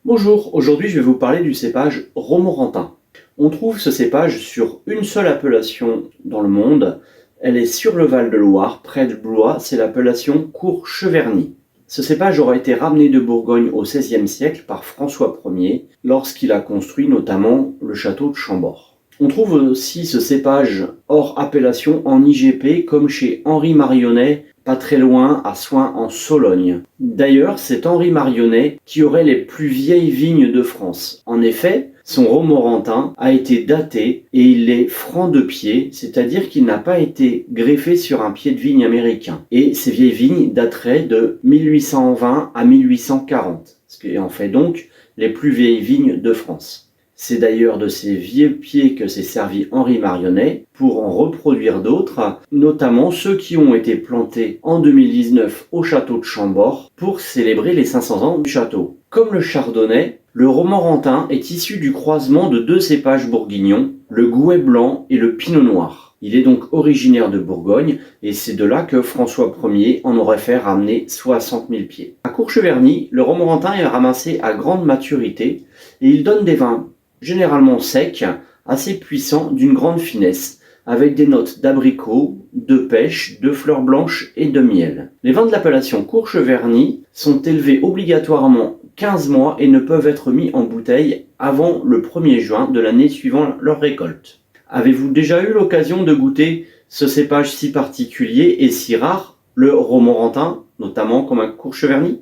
Bonjour, aujourd'hui je vais vous parler du cépage romorantin. On trouve ce cépage sur une seule appellation dans le monde. Elle est sur le Val de Loire, près de Blois, c'est l'appellation Cour-Cheverny. Ce cépage aurait été ramené de Bourgogne au XVIe siècle par François Ier, lorsqu'il a construit notamment le château de Chambord. On trouve aussi ce cépage hors appellation en IGP, comme chez Henri Marionnet, pas très loin, à Soins en Sologne. D'ailleurs, c'est Henri Marionnet qui aurait les plus vieilles vignes de France. En effet, son romorantin a été daté et il est franc de pied, c'est-à-dire qu'il n'a pas été greffé sur un pied de vigne américain. Et ces vieilles vignes dateraient de 1820 à 1840, ce qui en fait donc les plus vieilles vignes de France. C'est d'ailleurs de ces vieux pieds que s'est servi Henri Marionnet pour en reproduire d'autres, notamment ceux qui ont été plantés en 2019 au château de Chambord pour célébrer les 500 ans du château. Comme le chardonnay, le romorantin est issu du croisement de deux cépages bourguignons, le gouais blanc et le pinot noir. Il est donc originaire de Bourgogne et c'est de là que François Ier en aurait fait ramener 60 000 pieds. À Cour-Cheverny, le romorantin est ramassé à grande maturité et il donne des vins généralement secs, assez puissants, d'une grande finesse, avec des notes d'abricot, de pêche, de fleurs blanches et de miel. Les vins de l'appellation Cour-Cheverny sont élevés obligatoirement 15 mois et ne peuvent être mis en bouteille avant le 1er juin de l'année suivant leur récolte. Avez-vous déjà eu l'occasion de goûter ce cépage si particulier et si rare, le romorantin, notamment comme un Cour-Cheverny ?